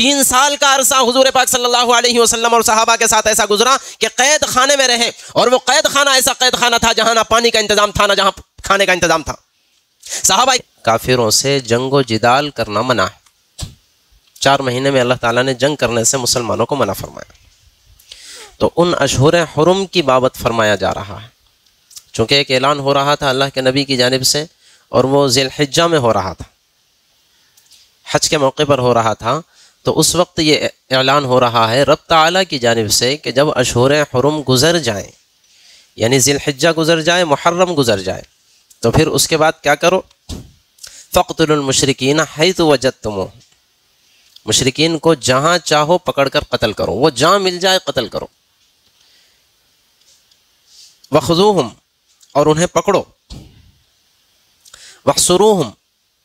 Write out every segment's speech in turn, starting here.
3 سال کا عرصہ حضور پاک صلی اللہ علیہ وسلم اور صحابہ کے ساتھ ایسا گزرا کہ قید خانے میں رہے، اور وہ قید خانہ ایسا قید خانہ تھا جہاں نہ پانی کا انتظام تھا نہ جہاں کھانے کا انتظام تھا۔ صحابہ کافروں سے جنگ و جدال کرنا منع ہے، 4 مہینے میں اللہ تعالیٰ نے جنگ کرنے سے مسلمانوں کو منع فرمایا۔ تو ان اشہر حرم کی بابت فرمایا جا رہا ہے، چونکہ ایک اعلان ہو رہا تھا اللہ کے نبی کی جانب سے، اور وہ ذی الحجہ میں ہو رہا تھا، حج کے موقع پر ہو رہا تھا۔ تو اس وقت یہ اعلان ہو رہا ہے رب تعالیٰ کی جانب سے کہ جب اشہر حرم گزر جائیں، یعنی ذی الحجہ گزر جائے، محرم گزر جائے، تو پھر اس کے بعد کیا کرو؟ فَاقْتُلُوا الْمُشْرِكِينَ حَيْثُ وَجَدتُّمُوهُمْ، مشرکین کو جہاں چاہو پکڑ کر قتل کرو، وہ جہاں مل جائے قتل کرو۔ وَخُذُوهُمْ، اور انہیں پکڑو، وَاحْصُرُوهُمْ،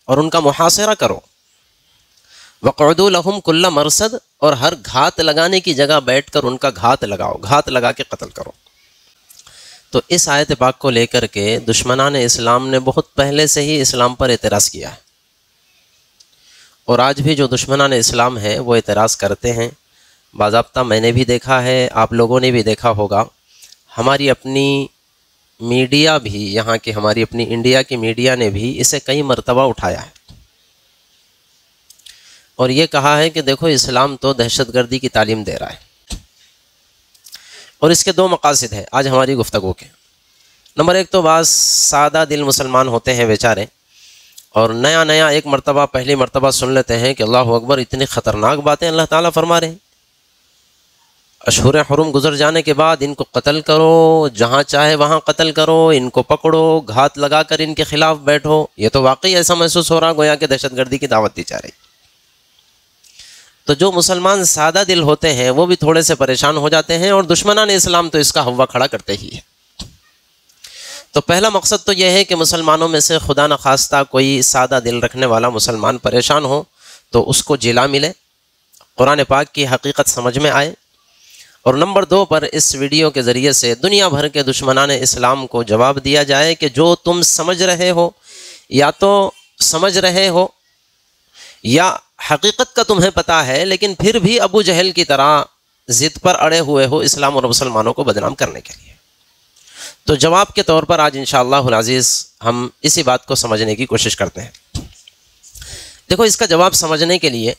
اور ان کا محاصرہ کرو، وَقْعُدُوا لَهُمْ كُلَّ مَرْصَدٍ، اور ہر گھات لگانے کی جگہ بیٹھ کر ان کا گھات لگاؤ، گھات لگا کے قتل کرو۔ تو اس آیت پاک کو لے کر کے دشمنان اسلام نے بہت پہلے سے ہی اسلام پر اعتراض کیا ہے، اور آج بھی جو دشمنان اسلام ہیں وہ اعتراض کرتے ہیں۔ باضابطہ میں نے بھی دیکھا ہے، آپ لوگوں نے بھی دیکھا ہوگا، ہماری اپنی میڈیا بھی، یہاں کی ہماری اپنی انڈیا کی میڈیا نے بھی اسے کئی مرتبہ اٹھایا ہے، اور یہ کہا ہے کہ دیکھو اسلام تو دہشت گردی کی تعلیم دے رہا ہے۔ اور اس کے 2 مقاصد ہیں آج ہماری گفتگو کے۔ نمبر 1 تو بعض سادہ دل مسلمان ہوتے ہیں بیچارے، اور نیا ایک مرتبہ پہلی مرتبہ سن لیتے ہیں کہ اللہ اکبر، اتنی خطرناک باتیں اللہ تعالیٰ فرما رہے ہیں، اشہر حرم گزر جانے کے بعد ان کو قتل کرو، جہاں چاہے وہاں قتل کرو، ان کو پکڑو، گھات لگا کر ان کے خلاف بیٹھو۔ یہ تو واقعی ایسا محسوس ہو رہا گویا کہ دہشت گردی کی دعوت دی جا رہی۔ تو جو مسلمان سادہ دل ہوتے ہیں وہ بھی تھوڑے سے پریشان ہو جاتے ہیں، اور دشمنان اسلام تو اس کا ہوا کھڑا کرتے ہی ہے۔ تو پہلا مقصد تو یہ ہے کہ مسلمانوں میں سے خدا نخواستہ کوئی سادہ دل رکھنے والا مسلمان پریشان ہو تو اس کو جلا ملے، قرآن پاک کی حقیقت سمجھ میں آئے۔ اور نمبر 2 پر اس ویڈیو کے ذریعے سے دنیا بھر کے دشمنان اسلام کو جواب دیا جائے کہ جو تم سمجھ رہے ہو، یا تو سمجھ رہے ہو یا حقیقت کا تمہیں پتہ ہے، لیکن پھر بھی ابو جہل کی طرح ضد پر اڑے ہوئے ہو اسلام اور مسلمانوں کو بدنام کرنے کے لیے۔ تو جواب کے طور پر آج انشاءاللہ العزیز ہم اسی بات کو سمجھنے کی کوشش کرتے ہیں۔ دیکھو، اس کا جواب سمجھنے کے لیے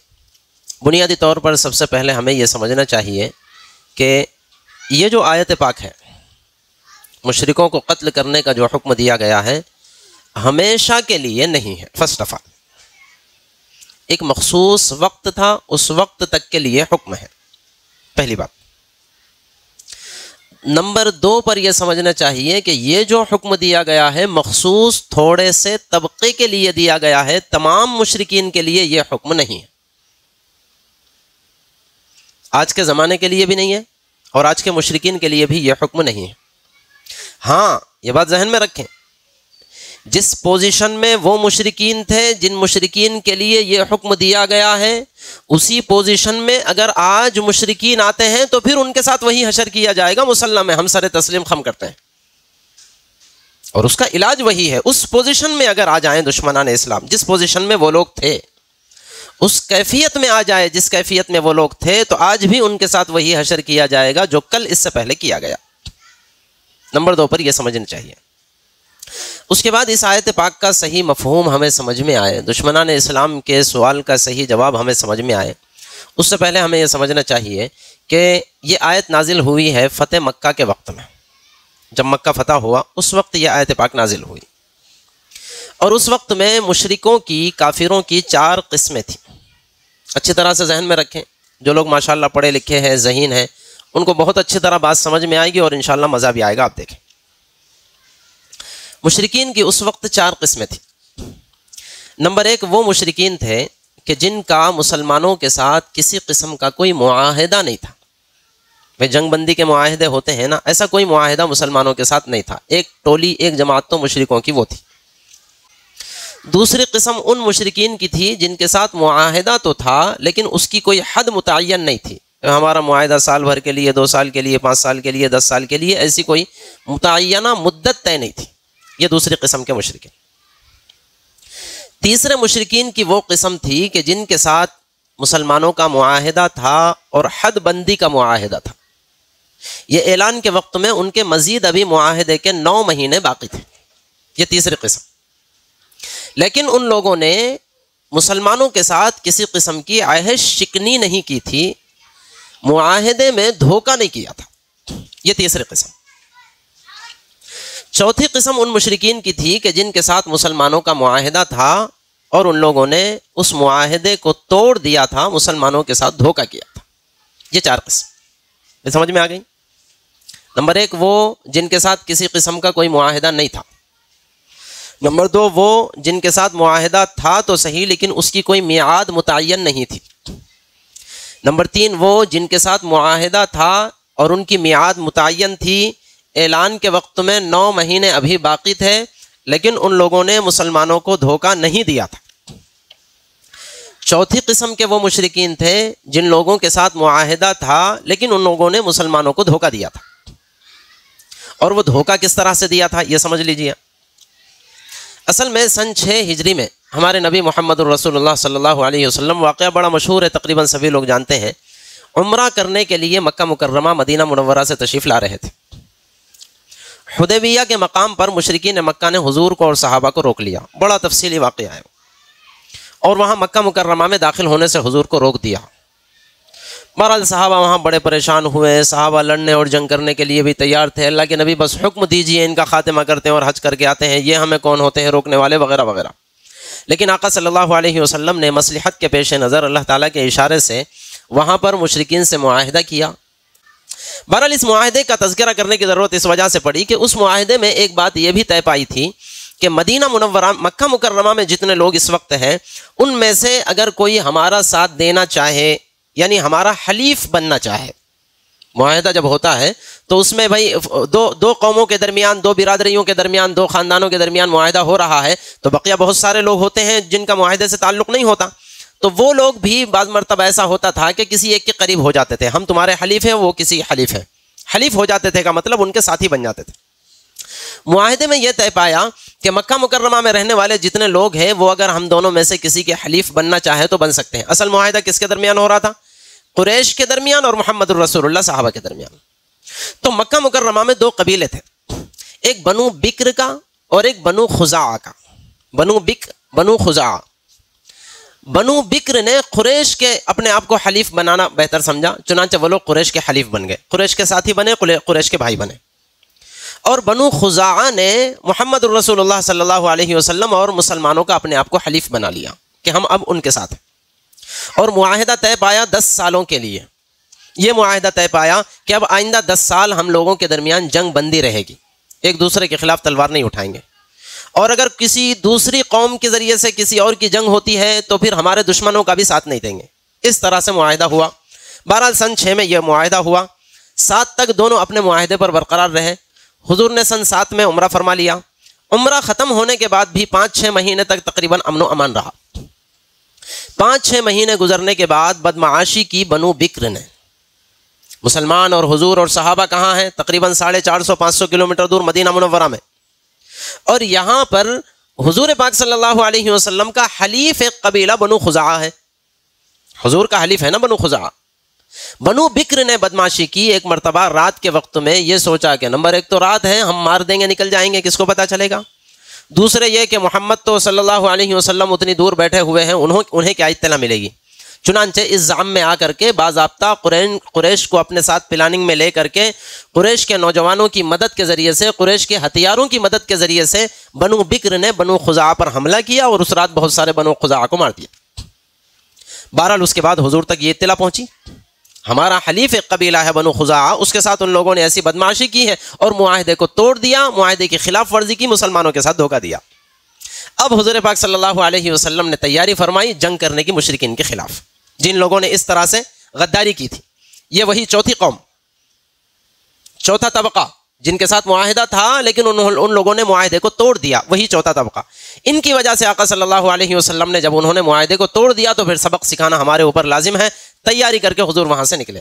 بنیادی طور پر سب سے پہلے ہمیں یہ سمجھنا چاہیے کہ یہ جو آیت پاک ہے، مشرکوں کو قتل کرنے کا جو حکم دیا گیا ہے، ہمیشہ کے لیے نہیں ہے۔ فرسٹ آف آل، ایک مخصوص وقت تھا، اس وقت تک کے لیے حکم ہے، پہلی بات۔ نمبر 2 پر یہ سمجھنا چاہیے کہ یہ جو حکم دیا گیا ہے مخصوص تھوڑے سے طبقے کے لیے دیا گیا ہے، تمام مشرکین کے لیے یہ حکم نہیں ہے، آج کے زمانے کے لیے بھی نہیں ہے، اور آج کے مشرکین کے لیے بھی یہ حکم نہیں ہے۔ ہاں، یہ بات ذہن میں رکھیں، جس پوزیشن میں وہ مشرکین تھے جن مشرکین کے لیے یہ حکم دیا گیا ہے، اسی پوزیشن میں اگر آج مشرکین آتے ہیں تو پھر ان کے ساتھ وہی حشر کیا جائے گا، مسلح میں ہم سر تسلیم خم کرتے ہیں، اور اس کا علاج وہی ہے۔ اس پوزیشن میں اگر آ جائیں دشمنان اسلام، جس پوزیشن میں وہ لوگ تھے، اس کیفیت میں آ جائے جس کیفیت میں وہ لوگ تھے، تو آج بھی ان کے ساتھ وہی حشر کیا جائے گا جو کل اس سے پہلے کیا گیا۔ نمبر 2 پر یہ سمجھنا چاہیے۔ اس کے بعد اس آیت پاک کا صحیح مفہوم ہمیں سمجھ میں آئے، دشمنان اسلام کے سوال کا صحیح جواب ہمیں سمجھ میں آئے، اس سے پہلے ہمیں یہ سمجھنا چاہیے کہ یہ آیت نازل ہوئی ہے فتح مکہ کے وقت میں، جب مکہ فتح ہوا اس وقت یہ آیت پاک نازل ہوئی، اور اس وقت میں مشرکوں کی، کافروں کی 4 قسمیں تھیں۔ اچھی طرح سے ذہن میں رکھیں، جو لوگ ماشاءاللہ پڑھے لکھے ہیں، ذہین ہیں، ان کو بہت اچھی طرح بات سمجھ میں آئے گی، اور انشاءاللہ مزہ بھی آئے گا۔ آپ دیکھیں، مشرکین کی اس وقت 4 قسمیں تھیں۔ نمبر 1 وہ مشرکین تھے کہ جن کا مسلمانوں کے ساتھ کسی قسم کا کوئی معاہدہ نہیں تھا۔ بھائی جنگ بندی کے معاہدے ہوتے ہیں نا، ایسا کوئی معاہدہ مسلمانوں کے ساتھ نہیں تھا، ایک ٹولی، ایک جماعت تو مشرکوں کی وہ تھی۔ دوسری قسم ان مشرکین کی تھی جن کے ساتھ معاہدہ تو تھا لیکن اس کی کوئی حد متعین نہیں تھی، ہمارا معاہدہ سال بھر کے لیے، 2 سال کے لیے، 5 سال کے لیے، 10 سال کے لیے، ایسی کوئی متعینہ مدت طے نہیں تھی۔ یہ دوسری قسم کے مشرکین۔ تیسرے مشرکین کی وہ قسم تھی کہ جن کے ساتھ مسلمانوں کا معاہدہ تھا اور حد بندی کا معاہدہ تھا۔ یہ اعلان کے وقت میں ان کے مزید ابھی معاہدے کے 9 مہینے باقی تھے۔ یہ تیسری قسم۔ لیکن ان لوگوں نے مسلمانوں کے ساتھ کسی قسم کی عہد شکنی نہیں کی تھی، معاہدے میں دھوکہ نہیں کیا تھا۔ یہ تیسری قسم۔ چوتھی قسم ان مشرکین کی تھی کہ جن کے ساتھ مسلمانوں کا معاہدہ تھا اور ان لوگوں نے اس معاہدے کو توڑ دیا تھا، مسلمانوں کے ساتھ دھوکہ کیا تھا۔ یہ 4 قسم یہ سمجھ میں آ گئی۔ نمبر 1 وہ جن کے ساتھ کسی قسم کا کوئی معاہدہ نہیں تھا۔ نمبر 2 وہ جن کے ساتھ معاہدہ تھا تو صحیح لیکن اس کی کوئی میعاد متعین نہیں تھی۔ نمبر 3 وہ جن کے ساتھ معاہدہ تھا اور ان کی میعاد متعین تھی، اعلان کے وقت میں 9 مہینے ابھی باقی تھے، لیکن ان لوگوں نے مسلمانوں کو دھوکہ نہیں دیا تھا۔ چوتھی قسم کے وہ مشرکین تھے جن لوگوں کے ساتھ معاہدہ تھا لیکن ان لوگوں نے مسلمانوں کو دھوکہ دیا تھا۔ اور وہ دھوکہ کس طرح سے دیا تھا یہ سمجھ لیجیے۔ اصل میں سن 6 ہجری میں ہمارے نبی محمد الرسول اللہ صلی اللہ علیہ وسلم، واقعہ بڑا مشہور ہے، تقریباً سبھی لوگ جانتے ہیں، عمرہ کرنے کے لیے مکہ مکرمہ مدینہ منورہ سے تشریف لا رہے تھے۔ حدیبیہ کے مقام پر مشرکین مکہ نے حضور کو اور صحابہ کو روک لیا، بڑا تفصیلی واقعہ ہے، اور وہاں مکہ مکرمہ میں داخل ہونے سے حضور کو روک دیا۔ بہرحال صحابہ وہاں بڑے پریشان ہوئے، صحابہ لڑنے اور جنگ کرنے کے لیے بھی تیار تھے۔ اللہ کے نبی بس حکم دیجئے ان کا خاتمہ کرتے ہیں اور حج کر کے آتے ہیں، یہ ہمیں کون ہوتے ہیں روکنے والے وغیرہ وغیرہ۔ لیکن آقا صلی اللہ علیہ وسلم نے مصلحت کے پیش نظر اللہ تعالیٰ کے اشارے سے وہاں پر مشرکین سے معاہدہ کیا۔ بہرحال اس معاہدے کا تذکرہ کرنے کی ضرورت اس وجہ سے پڑی کہ اس معاہدے میں ایک بات یہ بھی طے پائی تھی کہ مدینہ منورہ مکہ مکرمہ میں جتنے لوگ اس وقت ہیں ان میں سے اگر کوئی ہمارا ساتھ دینا چاہے، یعنی ہمارا حلیف بننا چاہے، معاہدہ جب ہوتا ہے تو اس میں بھائی دو قوموں کے درمیان، 2 برادریوں کے درمیان، 2 خاندانوں کے درمیان معاہدہ ہو رہا ہے تو بقیہ بہت سارے لوگ ہوتے ہیں جن کا معاہدے سے تعلق نہیں ہوتا، تو وہ لوگ بھی بعض مرتبہ ایسا ہوتا تھا کہ کسی ایک کے قریب ہو جاتے تھے، ہم تمہارے حلیف ہیں، وہ کسی حلیف ہے، حلیف ہو جاتے تھے کا مطلب ان کے ساتھی بن جاتے تھے۔ معاہدے میں یہ طے پایا کہ مکہ مکرمہ میں رہنے والے جتنے لوگ ہیں وہ اگر ہم دونوں میں سے کسی کے حلیف بننا چاہے تو بن سکتے ہیں۔ اصل معاہدہ کس کے درمیان ہو رہا تھا؟ قریش کے درمیان اور محمد الرسول اللہ صحابہ کے درمیان۔ تو مکہ مکرمہ میں 2 قبیلے تھے، ایک بنو بکر کا اور ایک بنو خزاعہ کا۔ بنو خزاعہ، بنو بکر نے قریش کے اپنے آپ کو حلیف بنانا بہتر سمجھا، چنانچہ وہ لوگ قریش کے حلیف بن گئے، قریش کے ساتھی بنے، قریش کے بھائی بنے۔ اور بنو خزاعہ نے محمد الرسول اللہ صلی اللہ علیہ وسلم اور مسلمانوں کا اپنے آپ کو حلیف بنا لیا کہ ہم اب ان کے ساتھ ہیں، اور معاہدہ طے پایا 10 سالوں کے لیے۔ یہ معاہدہ طے پایا کہ اب آئندہ 10 سال ہم لوگوں کے درمیان جنگ بندی رہے گی، ایک دوسرے کے خلاف تلوار نہیں اٹھائیں گے، اور اگر کسی دوسری قوم کے ذریعے سے کسی اور کی جنگ ہوتی ہے تو پھر ہمارے دشمنوں کا بھی ساتھ نہیں دیں گے۔ اس طرح سے معاہدہ ہوا۔ بہرحال سن 6 میں یہ معاہدہ ہوا، 7 تک دونوں اپنے معاہدے پر برقرار رہے۔ حضور نے سن 7 میں عمرہ فرما لیا۔ عمرہ ختم ہونے کے بعد بھی 5-6 مہینے تک تقریباً امن و امان رہا۔ 5-6 مہینے گزرنے کے بعد بدمعاشی کی بنو بکر نے، مسلمان اور حضور اور صحابہ کہاں ہیں؟ تقریباً 450-500 کلومیٹر دور مدینہ منورہ میں، اور یہاں پر حضور پاک صلی اللہ علیہ وسلم کا حلیف ایک قبیلہ بنو خزاعہ ہے، حضور کا حلیف ہے نا بنو خزاعہ۔ بنو بکر نے بدمعاشی کی، ایک مرتبہ رات کے وقت میں یہ سوچا کہ نمبر 1 تو رات ہے، ہم مار دیں گے، نکل جائیں گے، کس کو پتہ چلے گا، دوسرے یہ کہ محمد تو صلی اللہ علیہ وسلم اتنی دور بیٹھے ہوئے ہیں، انہیں کیا اطلاع ملے گی۔ چنانچہ اس زعم میں آ کر کے باضابطہ قریش کو اپنے ساتھ پلاننگ میں لے کر کے قریش کے نوجوانوں کی مدد کے ذریعے سے، قریش کے ہتھیاروں کی مدد کے ذریعے سے بنو بکر نے بنو خزاعہ پر حملہ کیا اور اس رات بہت سارے بنو خزاعہ کو مار دیا۔ بہرحال اس کے بعد حضور تک یہ اطلاع پہنچی، ہمارا حلیف ایک قبیلہ ہے بنو خزاعہ، اس کے ساتھ ان لوگوں نے ایسی بدمعاشی کی ہے اور معاہدے کو توڑ دیا، معاہدے کی خلاف ورزی کی، مسلمانوں کے ساتھ دھوکہ دیا۔ اب حضور پاک صلی اللہ علیہ وسلم نے تیاری فرمائی جنگ کرنے کی مشرکین کے خلاف، جن لوگوں نے اس طرح سے غداری کی تھی۔ یہ وہی چوتھی قوم، چوتھا طبقہ جن کے ساتھ معاہدہ تھا لیکن ان لوگوں نے معاہدے کو توڑ دیا، وہی چوتھا طبقہ۔ ان کی وجہ سے آقا صلی اللہ علیہ وسلم نے جب انہوں نے معاہدے کو توڑ دیا تو پھر سبق سکھانا ہمارے اوپر لازم ہے۔ تیاری کر کے حضور وہاں سے نکلے،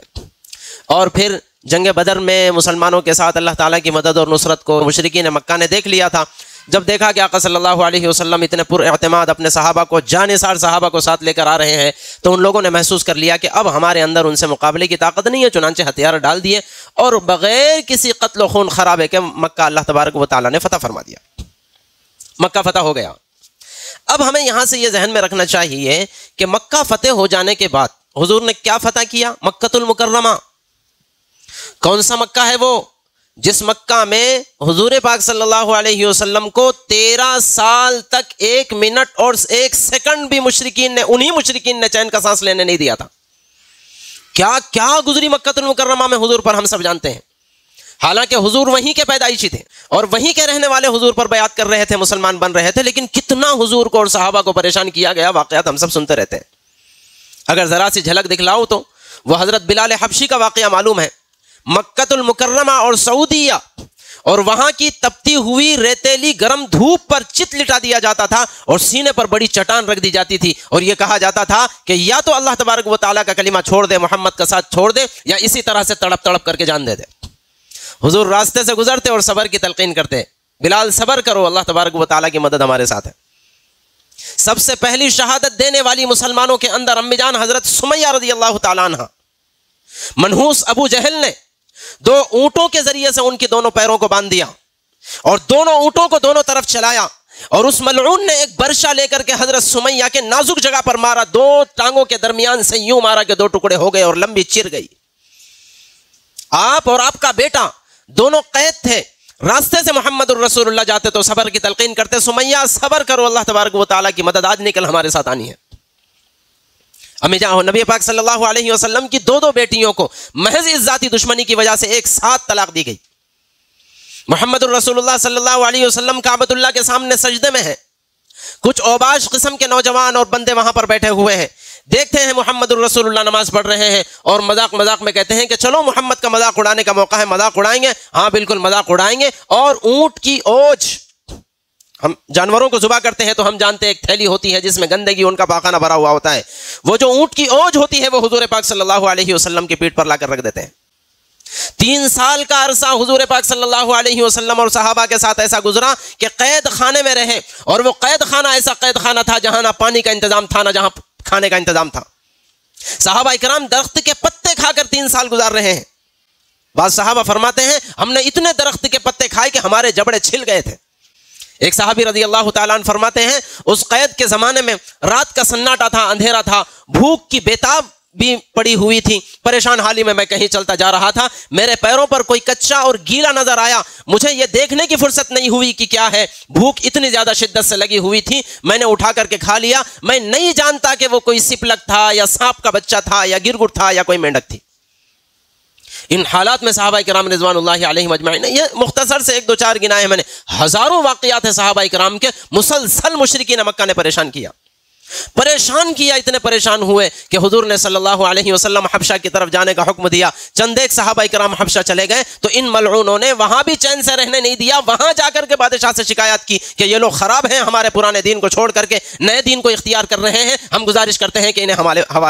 اور پھر جنگ بدر میں مسلمانوں کے ساتھ اللہ تعالیٰ کی مدد اور نصرت کو مشرکین مکہ نے دیکھ لیا تھا جب دیکھا کہ آقا صلی اللہ علیہ وسلم اتنے پر اعتماد اپنے صحابہ کو، جانثار صحابہ کو ساتھ لے کر آ رہے ہیں، تو ان لوگوں نے محسوس کر لیا کہ اب ہمارے اندر ان سے مقابلے کی طاقت نہیں ہے، چنانچہ ہتھیار ڈال دیے اور بغیر کسی قتل و خون خرابے کے مکہ اللہ تبارک و تعالیٰ نے فتح فرما دیا، مکہ فتح ہو گیا۔ اب ہمیں یہاں سے یہ ذہن میں رکھنا چاہیے کہ مکہ فتح ہو جانے کے بعد حضور نے کیا فتح کیا؟ مکۃ المکرمہ۔ کون سا مکہ ہے وہ؟ جس مکہ میں حضور پاک صلی اللہ علیہ وسلم کو 13 سال تک 1 منٹ اور 1 سیکنڈ بھی انہی مشرکین نے چین کا سانس لینے نہیں دیا تھا۔ کیا کیا گزری مکۃ المکرمہ میں حضور پر ہم سب جانتے ہیں۔ حالانکہ حضور وہیں کے پیدائشی تھے اور وہیں کے رہنے والے حضور پر بیعت کر رہے تھے، مسلمان بن رہے تھے، لیکن کتنا حضور کو اور صحابہ کو پریشان کیا گیا، واقعات ہم سب سنتے رہتے ہیں۔ اگر ذرا سی جھلک دکھلاؤ تو وہ حضرت بلال حبشی کا واقعہ معلوم ہے۔ مکۃ المکرمہ اور سعودیہ اور وہاں کی تپتی ہوئی ریتیلی گرم دھوپ پر چت لٹا دیا جاتا تھا اور سینے پر بڑی چٹان رکھ دی جاتی تھی اور یہ کہا جاتا تھا کہ یا تو اللہ تبارک و تعالیٰ کا کلمہ چھوڑ دے، محمد کا ساتھ چھوڑ دے، یا اسی طرح سے تڑپ تڑپ کر کے جان دے دے۔ حضور راستے سے گزرتے اور صبر کی تلقین کرتے، بلال صبر کرو، اللہ تبارک و تعالیٰ کی مدد ہمارے ساتھ ہے۔ سب سے پہلی شہادت دینے والی مسلمانوں کے اندر امی جان حضرت سمیہ رضی اللہ تعالیٰ عنہ، منحوس ابو جہل نے 2 اونٹوں کے ذریعے سے ان کی دونوں پیروں کو باندھ دیا اور دونوں اونٹوں کو دونوں طرف چلایا اور اس ملعون نے ایک برشا لے کر کے حضرت سمیہ کے نازک جگہ پر مارا، 2 ٹانگوں کے درمیان سے یوں مارا کہ 2 ٹکڑے ہو گئے اور لمبی چر گئی۔ آپ اور آپ کا بیٹا دونوں قید تھے، راستے سے محمد الرسول اللہ جاتے تو صبر کی تلقین کرتے، سمیہ صبر کرو، اللہ تبارک و تعالیٰ کی مدد آج نکل ہمارے ساتھ آنی ہے۔ امی جان نبی پاک صلی اللہ علیہ وسلم کی 2 بیٹیوں کو محض اس ذاتی دشمنی کی وجہ سے ایک ساتھ طلاق دی گئی۔ محمد الرسول اللہ صلی اللہ علیہ وسلم کعبۃ اللہ کے سامنے سجدے میں ہیں، کچھ اوباش قسم کے نوجوان اور بندے وہاں پر بیٹھے ہوئے ہیں، دیکھتے ہیں محمد الرسول اللہ نماز پڑھ رہے ہیں اور مذاق میں کہتے ہیں کہ چلو محمد کا مذاق اڑانے کا موقع ہے، مذاق اڑائیں گے۔ ہاں بالکل مذاق اڑائیں گے۔ اور اونٹ کی اوج، ہم جانوروں کو ذبح کرتے ہیں تو ہم جانتے ہیں ایک تھیلی ہوتی ہے جس میں گندگی ان کا پاخانہ بھرا ہوا ہوتا ہے، وہ جو اونٹ کی اوج ہوتی ہے وہ حضور پاک صلی اللہ علیہ وسلم کی پیٹھ پر لا کر رکھ دیتے ہیں۔ 3 سال کا عرصہ حضور پاک صلی اللہ علیہ وسلم اور صحابہ کے ساتھ ایسا گزرا کہ قید خانے میں رہے، اور وہ قید خانہ ایسا قید خانہ تھا جہاں نہ پانی کا انتظام تھا نہ جہاں کھانے کا انتظام تھا۔ صحابہ اکرام درخت کے پتے کھا کر 3 سال گزار رہے ہیں۔ بعض صحابہ فرماتے ہیں ہم نے اتنے درخت کے پتے کھائے کہ ہمارے جبڑے چھل گئے تھے۔ ایک صحابی رضی اللہ تعالیٰ عنہ فرماتے ہیں اس قید کے زمانے میں رات کا سناٹا تھا، اندھیرا تھا، بھوک کی بیتاب بھی پڑی ہوئی تھی، پریشان حالی میں کہیں چلتا جا رہا تھا، میرے پیروں پر کوئی کچا اور گیلا نظر آیا، مجھے یہ دیکھنے کی فرصت نہیں ہوئی کہ کیا ہے، بھوک اتنی زیادہ شدت سے لگی ہوئی تھی، میں نے اٹھا کر کے کھا لیا، میں نہیں جانتا کہ وہ کوئی سپلک تھا یا سانپ کا بچہ تھا یا گرگٹ تھا یا کوئی مینڈک تھی۔ ان حالات میں صحابہ کرام رضوان اللہ علیہم اجمعین، یہ مختصر سے 1-2-4 گنائے ہیں میں نے، ہزاروں واقعات ہیں صحابہ کرام کے، مسلسل مشرکین مکہ نے پریشان کیا، اتنے پریشان ہوئے کہ حضور نے صلی اللہ علیہ وسلم حبشہ کی طرف جانے کا حکم دیا۔ چند ایک صحابہ کرام حبشہ چلے گئے تو ان ملعونوں نے وہاں بھی چین سے رہنے نہیں دیا، وہاں جا کر کے بادشاہ سے شکایت کی کہ یہ لوگ خراب ہیں، ہمارے پرانے دین کو چھوڑ کر کے نئے دین کو اختیار کر رہے ہیں، ہم گزارش کرتے ہیں کہ انہیں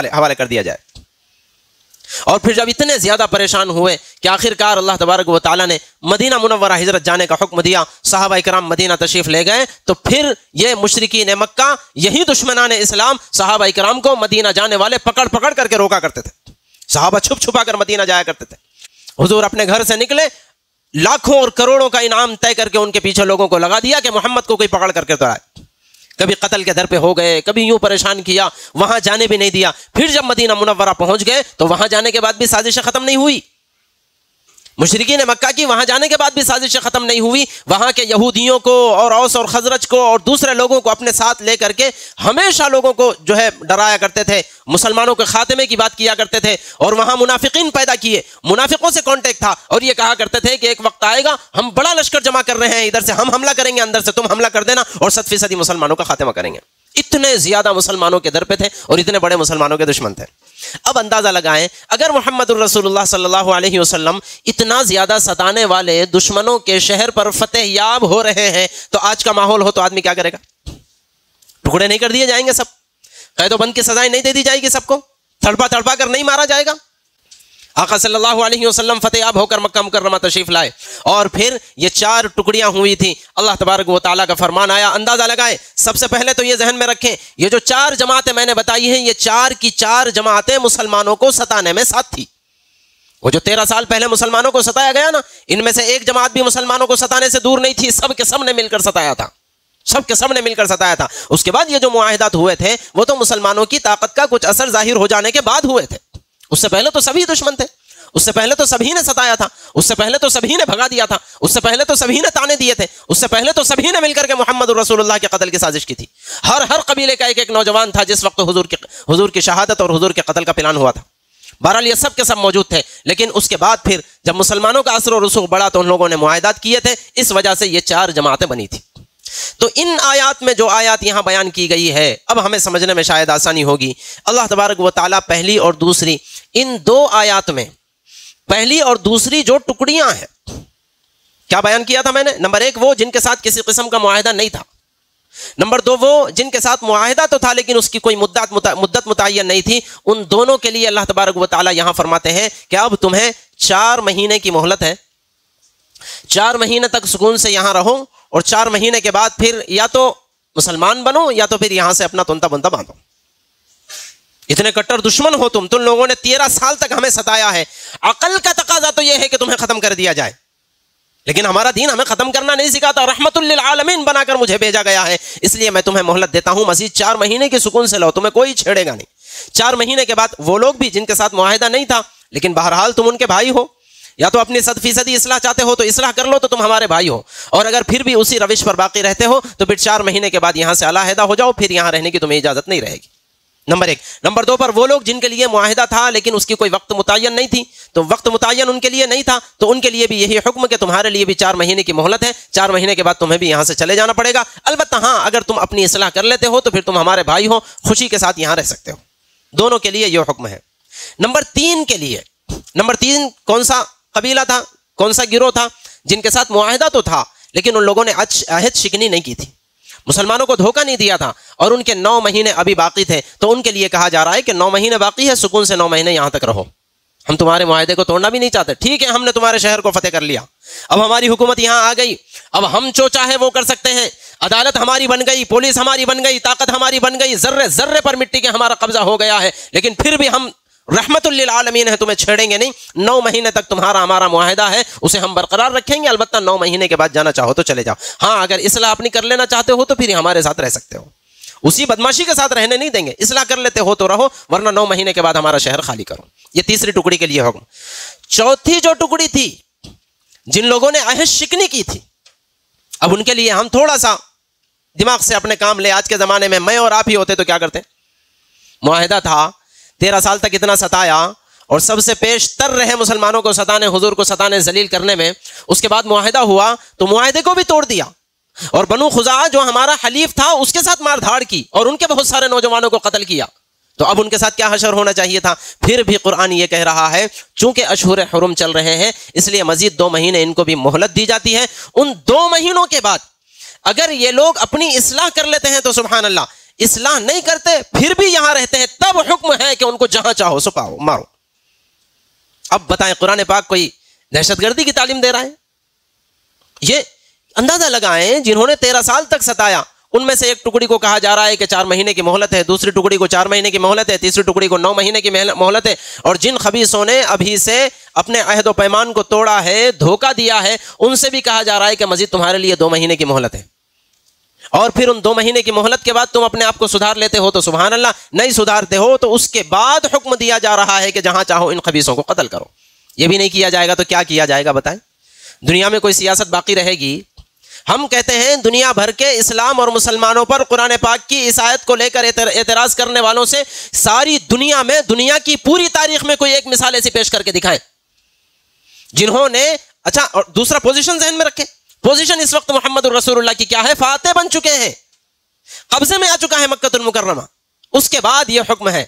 حوالے کر دیا جائے۔ اور پھر جب اتنے زیادہ پریشان ہوئے کہ آخرکار اللہ تبارک و تعالیٰ نے مدینہ منورہ ہجرت جانے کا حکم دیا، صحابہ کرام مدینہ تشریف لے گئے، تو پھر یہ مشرکین مکہ، یہی دشمنان اسلام صحابہ کرام کو مدینہ جانے والے پکڑ کر کے روکا کرتے تھے۔ صحابہ چھپا کر مدینہ جایا کرتے تھے۔ حضور اپنے گھر سے نکلے، لاکھوں اور کروڑوں کا انعام طے کر کے ان کے پیچھے لوگوں کو لگا دیا کہ محمد کو کوئی پکڑ کر کے لائے۔ کبھی قتل کے در پہ ہو گئے، کبھی یوں پریشان کیا، وہاں جانے بھی نہیں دیا۔ پھر جب مدینہ منورہ پہنچ گئے تو وہاں جانے کے بعد بھی سازشیں ختم نہیں ہوئی، مشرکین مکہ کی وہاں جانے کے بعد بھی سازشیں ختم نہیں ہوئی۔ وہاں کے یہودیوں کو اور اوس اور خزرج کو اور دوسرے لوگوں کو اپنے ساتھ لے کر کے ہمیشہ لوگوں کو جو ہے ڈرایا کرتے تھے، مسلمانوں کے خاتمے کی بات کیا کرتے تھے، اور وہاں منافقین پیدا کیے، منافقوں سے کانٹیکٹ تھا، اور یہ کہا کرتے تھے کہ ایک وقت آئے گا ہم بڑا لشکر جمع کر رہے ہیں، ادھر سے ہم حملہ کریں گے، اندر سے تم حملہ کر دینا، اور 100% مسلمانوں کا خاتمہ کریں گے۔ اتنے زیادہ مسلمانوں کے در پہ تھے اور اتنے بڑے مسلمانوں کے دشمن تھے۔ اب اندازہ لگائیں اگر محمد الرسول اللہ صلی اللہ علیہ وسلم اتنا زیادہ ستانے والے دشمنوں کے شہر پر فتح یاب ہو رہے ہیں تو آج کا ماحول ہو تو آدمی کیا کرے گا؟ ٹکڑے نہیں کر دیے جائیں گے سب؟ قید و بند کی سزائیں نہیں دے دی جائے گی سب کو؟ تڑپا کر نہیں مارا جائے گا؟ آقا صلی اللہ علیہ وسلم فتح یاب ہو کر مکہ مکرمہ تشریف لائے، اور پھر یہ 4 ٹکڑیاں ہوئی تھیں۔ اللہ تبارک و تعالیٰ کا فرمان آیا، اندازہ لگائے۔ سب سے پہلے تو یہ ذہن میں رکھیں، یہ جو 4 جماعتیں میں نے بتائی ہیں، یہ 4 کی 4 جماعتیں مسلمانوں کو ستانے میں ساتھ تھی۔ وہ جو 13 سال پہلے مسلمانوں کو ستایا گیا نا، ان میں سے ایک جماعت بھی مسلمانوں کو ستانے سے دور نہیں تھی، سب کے سب نے مل کر ستایا تھا، سب کے سب نے مل کر ستایا تھا۔ اس کے بعد یہ جو معاہدات ہوئے تھے وہ تو مسلمانوں کی طاقت کا کچھ اثر ظاہر ہو جانے کے بعد ہوئے تھے، اس سے پہلے تو سبھی دشمن تھے، اس سے پہلے تو سبھی نے ستایا تھا، اس سے پہلے تو سبھی نے بھگا دیا تھا، اس سے پہلے تو سبھی نے تانے دیے تھے، اس سے پہلے تو سبھی نے مل کر کے محمد رسول اللہ کے قتل کی سازش کی تھی۔ ہر قبیلے کا ایک نوجوان تھا جس وقت حضور کی شہادت اور حضور کے قتل کا پلان ہوا تھا۔ بہرحال یہ سب کے سب موجود تھے، لیکن اس کے بعد پھر جب مسلمانوں کا اثر و رسوخ بڑھا تو ان لوگوں نے معاہدات کیے تھے، اس وجہ سے یہ 4 جماعتیں بنی تھی۔ تو ان آیات میں جو آیات یہاں بیان کی گئی ہے، اب ہمیں سمجھنے میں شاید آسانی ہوگی۔ اللہ تبارک و تعالیٰ پہلی اور دوسری، ان 2 آیات میں پہلی اور دوسری جو ٹکڑیاں ہیں، کیا بیان کیا تھا میں نے؟ نمبر 1 وہ جن کے ساتھ کسی قسم کا معاہدہ نہیں تھا، نمبر 2 وہ جن کے ساتھ معاہدہ تو تھا لیکن اس کی کوئی مدت متعین نہیں تھی۔ ان دونوں کے لیے اللہ تبارک و تعالیٰ یہاں فرماتے ہیں کہ اب تمہیں 4 مہینے کی مہلت ہے، 4 مہینے تک سکون سے یہاں رہو، اور 4 مہینے کے بعد پھر یا تو مسلمان بنو یا تو پھر یہاں سے اپنا تنتا بنتا باندھو۔ اتنے کٹر دشمن ہو تم لوگوں نے 13 سال تک ہمیں ستایا ہے، عقل کا تقاضا تو یہ ہے کہ تمہیں ختم کر دیا جائے، لیکن ہمارا دین ہمیں ختم کرنا نہیں سکھاتا، رحمت للعالمین بنا کر مجھے بھیجا گیا ہے، اس لیے میں تمہیں مہلت دیتا ہوں، مزید 4 مہینے کے سکون سے لو، تمہیں کوئی چھیڑے گا نہیں۔ 4 مہینے کے بعد وہ لوگ بھی جن کے ساتھ معاہدہ نہیں تھا لیکن بہرحال تم ان کے بھائی ہو، یا تو اپنی 100% اصلاح چاہتے ہو تو اصلاح کر لو تو تم ہمارے بھائی ہو، اور اگر پھر بھی اسی روش پر باقی رہتے ہو تو پھر 4 مہینے کے بعد یہاں سے علیحدہ ہو جاؤ، پھر یہاں رہنے کی تمہیں اجازت نہیں رہے گی۔ نمبر 1۔ نمبر 2 پر وہ لوگ جن کے لیے معاہدہ تھا لیکن اس کی کوئی وقت متعین نہیں تھی، تو وقت متعین ان کے لیے نہیں تھا تو ان کے لیے بھی یہی حکم کہ تمہارے لیے بھی 4 مہینے کی مہلت ہے، 4 مہینے کے بعد تمہیں بھی یہاں سے چلے جانا پڑے گا، البتہ ہاں اگر تم اپنی اصلاح کر لیتے ہو تو پھر تم ہمارے بھائی ہو، خوشی کے ساتھ یہاں رہ سکتے ہو۔ دونوں کے لیے یہ حکم ہے۔ نمبر 3 کے لیے، نمبر 3 کون سا قبیلہ تھا، کون سا گروہ تھا؟ جن کے ساتھ معاہدہ تو تھا لیکن ان لوگوں نے عہد شکنی نہیں کی تھی، مسلمانوں کو دھوکہ نہیں دیا تھا، اور ان کے 9 مہینے ابھی باقی تھے، تو ان کے لیے کہا جا رہا ہے کہ 9 مہینے باقی ہے، سکون سے 9 مہینے یہاں تک رہو، ہم تمہارے معاہدے کو توڑنا بھی نہیں چاہتے، ٹھیک ہے ہم نے تمہارے شہر کو فتح کر لیا، اب ہماری حکومت یہاں آ گئی، اب ہم جو چاہے وہ کر سکتے ہیں، عدالت ہماری بن گئی، پولیس ہماری بن گئی، طاقت ہماری بن گئی، ذرے ذرے پر مٹی کے ہمارا قبضہ ہو گیا ہے، لیکن پھر بھی ہم رحمت للعالمین ہے، تمہیں چھیڑیں گے نہیں، 9 مہینے تک تمہارا ہمارا معاہدہ ہے، اسے ہم برقرار رکھیں گے، البتہ 9 مہینے کے بعد جانا چاہو تو چلے جاؤ، ہاں اگر اصلاح اپنی کر لینا چاہتے ہو تو پھر ہمارے ساتھ رہ سکتے ہو، اسی بدماشی کے ساتھ رہنے نہیں دیں گے، اصلاح کر لیتے ہو تو رہو، ورنہ 9 مہینے کے بعد ہمارا شہر خالی کرو۔ یہ تیسری ٹکڑی کے لیے حکم۔ چوتھی جو ٹکڑی تھی جن لوگوں نے عہد شکنی کی تھی، اب ان کے لیے ہم تھوڑا سا دماغ سے اپنے کام لے، آج کے زمانے میں میں اور آپ ہی ہوتے تو کیا کرتے؟ معاہدہ تھا، 13 سال تک اتنا ستایا اور سب سے پیش تر رہے مسلمانوں کو ستانے، حضور کو ستانے، ذلیل کرنے میں، اس کے بعد معاہدہ ہوا تو معاہدے کو بھی توڑ دیا، اور بنو خزاعہ جو ہمارا حلیف تھا اس کے ساتھ مار دھاڑ کی اور ان کے بہت سارے نوجوانوں کو قتل کیا، تو اب ان کے ساتھ کیا حشر ہونا چاہیے تھا؟ پھر بھی قرآن یہ کہہ رہا ہے چونکہ اشہر حرم چل رہے ہیں اس لیے مزید 2 مہینے ان کو بھی مہلت دی جاتی ہے، ان 2 مہینوں کے بعد اگر یہ لوگ اپنی اصلاح کر لیتے ہیں تو سبحان اللہ، اصلاح نہیں کرتے پھر بھی یہاں رہتے ہیں، تب حکم ہے کہ ان کو جہاں چاہو سپاؤ مارو۔ اب بتائیں قرآن پاک کوئی دہشت گردی کی تعلیم دے رہا ہے؟ یہ اندازہ لگائیں جنہوں نے 13 سال تک ستایا، ان میں سے ایک ٹکڑی کو کہا جا رہا ہے کہ 4 مہینے کی مہلت ہے، دوسری ٹکڑی کو 4 مہینے کی مہلت ہے، تیسری ٹکڑی کو 9 مہینے کی مہلت ہے، اور جن خبیثوں نے ابھی سے اپنے عہد و پیمان کو توڑا ہے، دھوکہ دیا ہے، ان سے بھی کہا جا رہا ہے کہ مزید تمہارے لیے 2 مہینے کی مہلت ہے، اور پھر ان 2 مہینے کی مہلت کے بعد تم اپنے آپ کو سدھار لیتے ہو تو سبحان اللہ، نہیں سدھارتے ہو تو اس کے بعد حکم دیا جا رہا ہے کہ جہاں چاہو ان خبیثوں کو قتل کرو۔ یہ بھی نہیں کیا جائے گا تو کیا کیا جائے گا بتائیں؟ دنیا میں کوئی سیاست باقی رہے گی؟ ہم کہتے ہیں دنیا بھر کے اسلام اور مسلمانوں پر قرآن پاک کی اس آیت کو لے کر اعتراض کرنے والوں سے ساری دنیا میں، دنیا کی پوری تاریخ میں کوئی ایک مثال ایسی پیش کر کے دکھائیں جنہوں نے، اچھا اور دوسرا پوزیشن ذہن میں رکھیں، پوزیشن اس وقت محمد الرسول اللہ کی کیا ہے؟ فاتح بن چکے ہیں، قبضے میں آ چکا ہے مکہ المکرمہ، اس کے بعد یہ حکم ہے،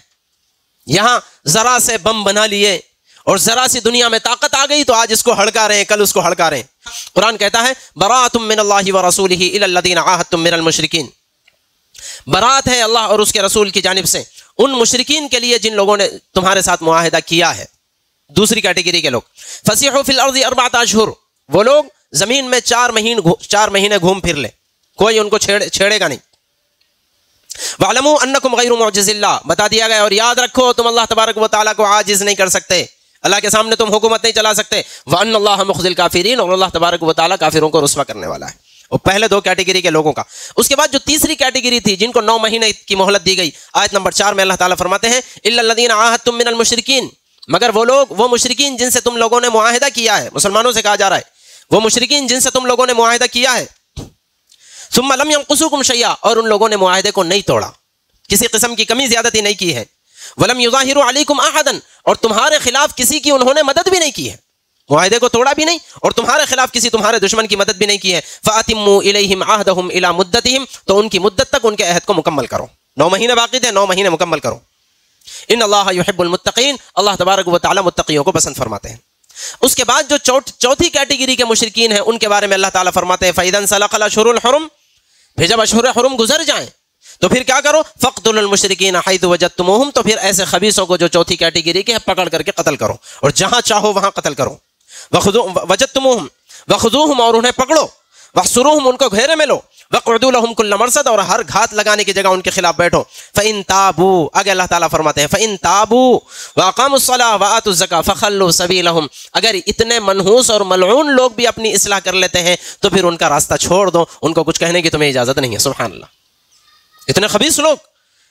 یہاں ذرا سے بم بنا لیے اور ذرا سی دنیا میں طاقت آ گئی تو آج اس کو ہڑکا رہے ہیں، کل اس کو ہڑکا رہے ہیں۔ قرآن کہتا ہے براۃ من اللہ ورسولہ الی الذین عاہدتم من المشرکین، برات ہے اللہ اور اس کے رسول کی جانب سے ان مشرکین کے لیے جن لوگوں نے تمہارے ساتھ معاہدہ کیا ہے، دوسری کیٹیگری کے لوگ، فسیحوا فی الارض 4 اشہر، وہ لوگ زمین میں 4 مہینے گھوم پھر لیں، کوئی ان کو چھیڑے گا نہیں۔ وَاعْلَمُوا أَنَّكُمْ غَيْرُ مُعْجِزِ اللَّهِ، بتا دیا گیا اور یاد رکھو تم اللہ تبارک و تعالیٰ کو عاجز نہیں کر سکتے، اللہ کے سامنے تم حکومت نہیں چلا سکتے۔ وَأَنَّ اللَّهَ مُخْزِي الْكَافِرِينَ، اور اللہ تبارک و تعالیٰ کافروں کو رسوا کرنے والا ہے۔ اور پہلے 2 کیٹیگری کے لوگوں کا۔ اس کے بعد جو تیسری کیٹیگری تھی جن کو 9 مہینے کی مہلت دی گئی، آیت نمبر 4 میں اللہ تعالیٰ فرماتے ہیں إِلَّا الَّذِينَ عَاهَدتُّم مِّنَ الْمُشْرِكِينَ، مگر وہ لوگ، وہ مشرکین جن سے تم لوگوں نے معاہدہ کیا ہے، مسلمانوں سے کہا جا رہا ہے، وہ مشرکین جن سے تم لوگوں نے معاہدہ کیا ہے، ثم لم ينقصوكم شيئا، اور ان لوگوں نے معاہدے کو نہیں توڑا، کسی قسم کی کمی زیادتی نہیں کی ہے، ولم يظاهروا عليكم احدا، اور تمہارے خلاف کسی کی انہوں نے مدد بھی نہیں کی ہے، معاہدے کو توڑا بھی نہیں اور تمہارے خلاف کسی تمہارے دشمن کی مدد بھی نہیں کی ہے، فَأَتِمُّوا إِلَيْهِمْ عَهْدَهُمْ إِلَى مُدَّتِهِمْ، تو ان کی مدت تک ان کے عہد کو مکمل کرو، 9 مہینے باقی تھے، 9 مہینے مکمل کرو۔ ان اللہ یحب المتقین، اللہ تبارک و تعالی متقیوں کو پسند فرماتے ہیں۔ اس کے بعد جو چوتھی کیٹیگری کے مشرکین ہیں ان کے بارے میں اللہ تعالیٰ فرماتے ہیں فَإِذَا انْسَلَخَ الْأَشْهُرُ الْحُرُمُ، پھر جب اشہر حرم گزر جائیں تو پھر کیا کرو، فَاقْتُلُوا الْمُشْرِكِينَ حَيْثُ وَجَدتُّمُوهُمْ، تو پھر ایسے خبیثوں کو جو چوتھی کیٹیگری کے ہیں پکڑ کر کے قتل کرو، اور جہاں چاہو وہاں قتل کرو۔ وَجَدتُّمُوهُمْ وَخُذُوهُمْ، اور انہیں پکڑو، وَاحْصُرُوهُمْ، ان کو گھیرے میں لو، وَاقْعُدُوا لَهُمْ كُلَّ مَرْصَدٍ، اور ہر گھات لگانے کی جگہ ان کے خلاف بیٹھو۔ فَإِن تَابُوا، آگے اللہ تعالیٰ فرماتے ہیں فَإِن تَابُوا وَأَقَامُوا الصَّلَاةَ وَآتُوا الزَّكَاةَ فَخَلُّوا سَبِيلَهُمْ، اگر اتنے منحوس اور ملعون لوگ بھی اپنی اصلاح کر لیتے ہیں تو پھر ان کا راستہ چھوڑ دو، ان کو کچھ کہنے کی تمہیں اجازت نہیں ہے۔ سبحان اللہ، اتنے خبیث لوگ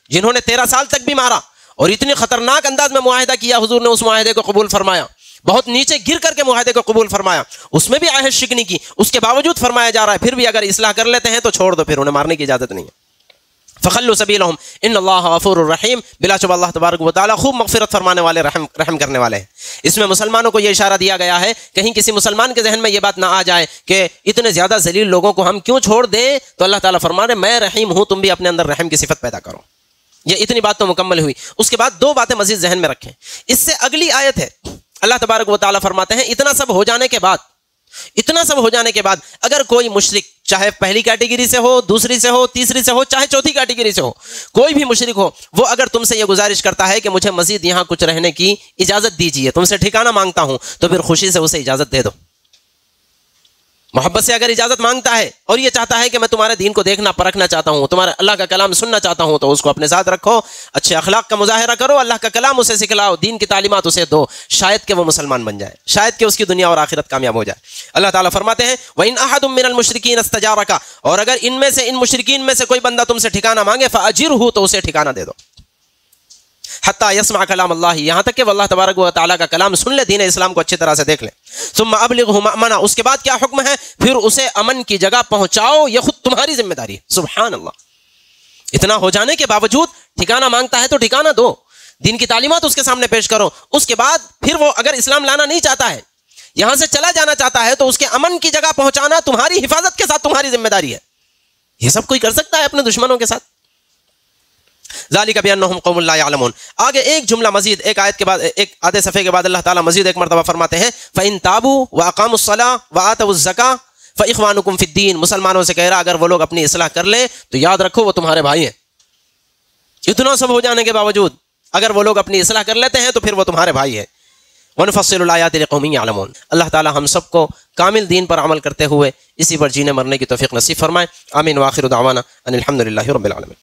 جنہوں نے 13 سال تک بھی مارا اور اتنی خطرناک انداز میں معاہدہ کیا، حضور نے اس معاہدے کو قبول فرمایا، بہت نیچے گر کر کے معاہدے کو قبول فرمایا، اس میں بھی عہد شکنی کی، اس کے باوجود فرمایا جا رہا ہے پھر بھی اگر اصلاح کر لیتے ہیں تو چھوڑ دو، پھر انہیں مارنے کی اجازت نہیں ہے۔ فخلوا سبیلہم ان اللہ غفور الرحیم، بلا شبہ اللہ تبارک و تعالیٰ خوب مغفرت فرمانے والے، رحم کرنے والے ہیں۔ اس میں مسلمانوں کو یہ اشارہ دیا گیا ہے، کہیں کسی مسلمان کے ذہن میں یہ بات نہ آ جائے کہ اتنے زیادہ ذلیل لوگوں کو ہم کیوں چھوڑ دیں، تو اللہ تعالیٰ فرما رہے میں رحیم ہوں، تم بھی اپنے اندر رحم کی صفت پیدا کرو۔ یہ اتنی بات تو مکمل ہوئی۔ اس کے بعد 2 باتیں مزید ذہن میں رکھیں، اس سے اگلی آیت ہے، اللہ تبارک و تعالیٰ فرماتے ہیں اتنا سب ہو جانے کے بعد اگر کوئی مشرک، چاہے پہلی کیٹیگری سے ہو، دوسری سے ہو، تیسری سے ہو، چاہے چوتھی کیٹیگری سے ہو، کوئی بھی مشرک ہو، وہ اگر تم سے یہ گزارش کرتا ہے کہ مجھے مزید یہاں کچھ رہنے کی اجازت دیجیے، تم سے ٹھکانہ مانگتا ہوں، تو پھر خوشی سے اسے اجازت دے دو۔ محبت سے اگر اجازت مانگتا ہے اور یہ چاہتا ہے کہ میں تمہارے دین کو دیکھنا پرکھنا چاہتا ہوں، تمہارے اللہ کا کلام سننا چاہتا ہوں، تو اس کو اپنے ساتھ رکھو، اچھے اخلاق کا مظاہرہ کرو، اللہ کا کلام اسے سکھلاؤ، دین کی تعلیمات اسے دو، شاید کہ وہ مسلمان بن جائے، شاید کہ اس کی دنیا اور آخرت کامیاب ہو جائے۔ اللہ تعالیٰ فرماتے ہیں وَإِنْ أَحَدٌ مِّنَ الْمُشْرِكِينَ اسْتَجَارَكَ، اور اگر ان مشرکین میں سے کوئی بندہ تم سے ٹھکانہ مانگے فَأَجِرْهُ، تو اسے ٹھکانہ دے دو، حتیٰ یسمع کلام اللہ، یہاں تک کہ وہ اللہ تبارک و تعالیٰ کا کلام سن لے، دین اسلام کو اچھی طرح سے دیکھ لے۔ ثم ابلغہ مأمنہ، اس کے بعد کیا حکم ہے، پھر اسے امن کی جگہ پہنچاؤ، یہ خود تمہاری ذمہ داری ہے۔ سبحان اللہ، اتنا ہو جانے کے باوجود ٹھکانہ مانگتا ہے تو ٹھکانہ دو، دین کی تعلیمات اس کے سامنے پیش کرو۔ اس کے بعد پھر وہ اگر اسلام لانا نہیں چاہتا ہے، یہاں سے چلا جانا چاہتا ہے، تو اس کے امن کی جگہ پہنچانا تمہاری حفاظت کے ساتھ تمہاری ذمہ داری ہے۔ یہ سب کوئی کر سکتا ہے اپنے دشمنوں کے ساتھ۔ ذالک بانہم قوم لا یعلمون۔ آگے ایک جملہ مزید، ایک آیت کے بعد، ایک آدھے صفحے کے بعد اللہ تعالیٰ مزید ایک مرتبہ فرماتے ہیں فإن تابوا وأقاموا الصلاة وآتوا الزکاة فإخوانکم فی الدین، مسلمانوں سے کہہ رہا اگر وہ لوگ اپنی اصلاح کر لیں تو یاد رکھو وہ تمہارے بھائی ہیں۔ اتنا سب ہو جانے کے باوجود اگر وہ لوگ اپنی اصلاح کر لیتے ہیں تو پھر وہ تمہارے بھائی ہیں۔ وَنُفَصِّلُ الْآيَاتِ لِقَوْمٍ يَعْلَمُونَ۔ اللہ تعالیٰ ہم سب کو کامل دین پر عمل کرتے ہوئے اسی پر جینے مرنے کی توفیق نصیب فرمائے۔ آمین۔ وآخر دعوانا ان الحمد للہ رب العالمین۔